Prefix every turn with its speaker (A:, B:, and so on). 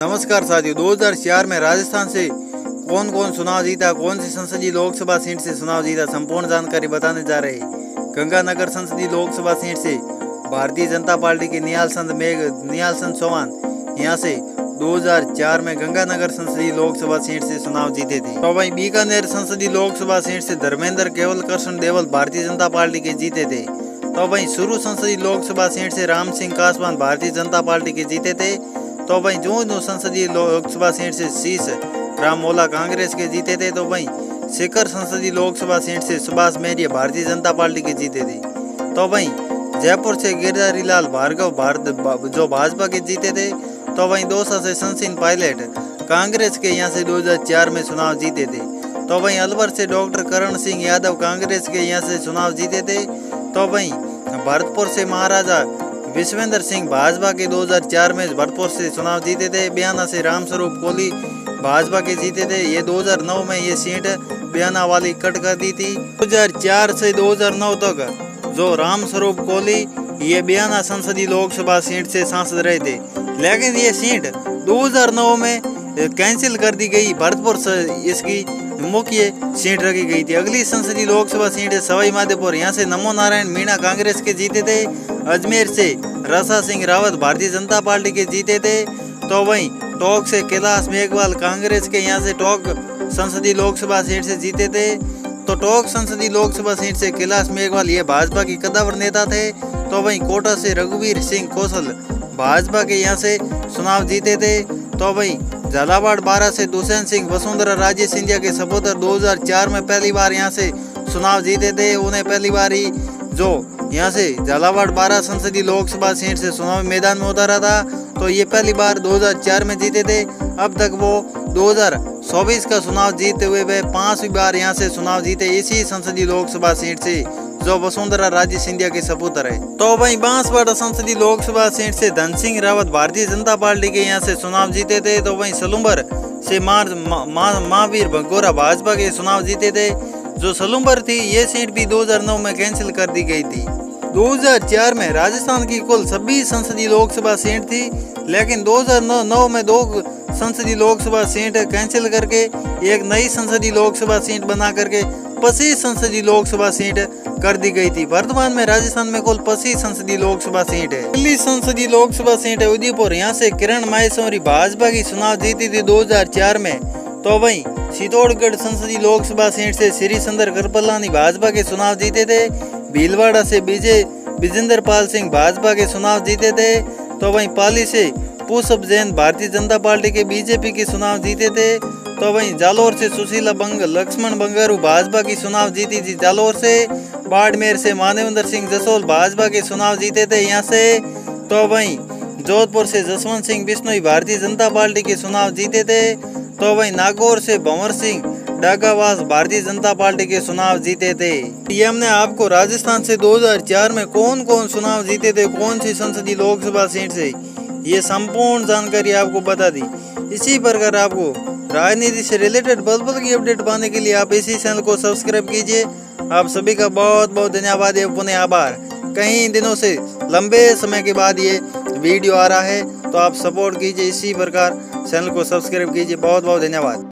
A: नमस्कार साथियों, 2004 में राजस्थान से कौन कौन चुनाव जीता, कौन सी संसदीय लोकसभा सीट से चुनाव जीता, संपूर्ण जानकारी बताने जा रहे हैं। गंगानगर संसदीय लोकसभा सीट से भारतीय जनता पार्टी के निहाल चंद चौहान यहां से 2004 में गंगानगर संसदीय लोकसभा सीट से चुनाव जीते थे। तो वहीं बीकानेर संसदीय लोकसभा सीट से धर्मेंद्र केवल कृष्ण देवल भारतीय जनता पार्टी के जीते थे। तो वहीं शुरू संसदीय लोकसभा सीट से राम सिंह कासवान भारतीय जनता पार्टी के जीते थे। तो वहीं जो संसदीय लोकसभा सीट से शीश रामोला कांग्रेस के जीते थे। तो वहीं सीकर संसदीय लोकसभा सीट से सुभाष मेहरिया भारतीय जनता पार्टी के जीते थे। तो वहीं जयपुर से गिरधारी लाल भार्गव जो भाजपा के जीते थे। तो वहीं दौसा से सचिन पायलट कांग्रेस के यहाँ से 2004 में चुनाव जीते थे। तो वहीं अलवर से डॉक्टर करण सिंह यादव कांग्रेस के यहाँ से चुनाव जीते थे। तो वहीं भरतपुर से महाराजा विश्वेंद्र सिंह भाजपा के 2004 में भरतपुर से चुनाव जीते थे। बयाना से रामस्वरूप कोहली भाजपा के जीते थे। ये 2009 में ये सीट बयाना वाली कट कर दी थी। 2004 से 2009 तक जो रामस्वरूप कोहली ये बयाना संसदीय लोकसभा सीट से सांसद रहे थे, लेकिन ये सीट 2009 में कैंसिल कर दी गई। भरतपुर से इसकी मुख्य सीट रखी गई थी। अगली संसदीय लोकसभा सीट है सवाई माधोपुर, यहाँ से नमो नारायण मीणा कांग्रेस के जीते थे। अजमेर से रसा सिंह रावत भारतीय जनता पार्टी के जीते थे। तो वहीं टोंक से कैलाश मेघवाल कांग्रेस के यहाँ से टोंक संसदीय लोकसभा सीट से जीते थे। तो टोंक संसदीय लोकसभा सीट से कैलाश मेघवाल ये भाजपा की कद्दावर नेता थे। तो वहीं कोटा से रघुवीर सिंह कौशल भाजपा के यहाँ से चुनाव जीते थे। तो वहीं झालावाड़ 12 से दुष्यंत सिंह वसुंधरा राजे सिंधिया के सपुत्र 2004 में पहली बार यहाँ से चुनाव जीते थे। उन्हें पहली बार ही जो यहाँ से झालावाड़ 12 संसदीय लोकसभा सीट से चुनाव मैदान में उतारा था। तो ये पहली बार 2004 में जीते थे। अब तक वो 2024 का चुनाव जीते हुए वे 5वीं बार यहाँ से चुनाव जीते इसी संसदीय लोकसभा सीट से जो वसुंधरा राजे सिंधिया के सपुत्र है। तो वहीं बांसवाड़ा संसदीय लोकसभा सीट से धन सिंह रावत भारतीय जनता पार्टी के यहाँ से चुनाव जीते थे। तो वहीं सलूम्बर से महावीर भगोरा भाजपा के चुनाव जीते थे। जो सलूम्बर थी ये सीट भी 2009 में कैंसिल कर दी गई थी। 2004 में राजस्थान की कुल 26 संसदीय लोकसभा सीट थी, लेकिन 2009 में 2 संसदीय लोकसभा सीट कैंसिल करके एक नई संसदीय लोकसभा सीट बना करके 25 संसदीय लोकसभा सीट कर दी गई थी। वर्तमान में राजस्थान में कुल 25 संसदीय लोकसभा सीट है। दिल्ली संसदीय लोकसभा सीट है उदयपुर, यहाँ से किरण माहेश्वरी भाजपा की चुनाव जीती थी 2004 में। तो वहीं चित्तौड़गढ़ संसदीय लोकसभा सीट से श्री सुंदर कृपलानी भाजपा के चुनाव जीते थे। भीलवाड़ा से विजेंद्र पाल सिंह भाजपा के चुनाव जीते थे। तो वहीं पाली से पुष्प जैन भारतीय जनता पार्टी के बीजेपी के चुनाव जीते थे। तो वहीं जालोर से सुशीला लक्ष्मण बंगारू भाजपा की चुनाव जीती थी जालोर से। बाड़मेर से मानवेंद्र सिंह जसोल भाजपा के चुनाव जीते थे यहाँ से। तो वहीं जोधपुर से जसवंत सिंह बिश्नोई भारतीय जनता पार्टी के चुनाव जीते थे। तो वहीं नागौर से भंवर सिंह डागावास भारतीय जनता पार्टी के चुनाव जीते थे। ये हमने आपको राजस्थान से 2004 में कौन कौन चुनाव जीते थे, कौन सी संसदीय लोकसभा सीट से, ये संपूर्ण जानकारी आपको बता दी। इसी प्रकार आपको राजनीति से रिलेटेड बल की अपडेट पाने के लिए आप इसी चैनल को सब्सक्राइब कीजिए। आप सभी का बहुत बहुत धन्यवाद एवं पुनः आभार। कई दिनों से लंबे समय के बाद ये वीडियो आ रहा है, तो आप सपोर्ट कीजिए, इसी प्रकार चैनल को सब्सक्राइब कीजिए। बहुत बहुत धन्यवाद।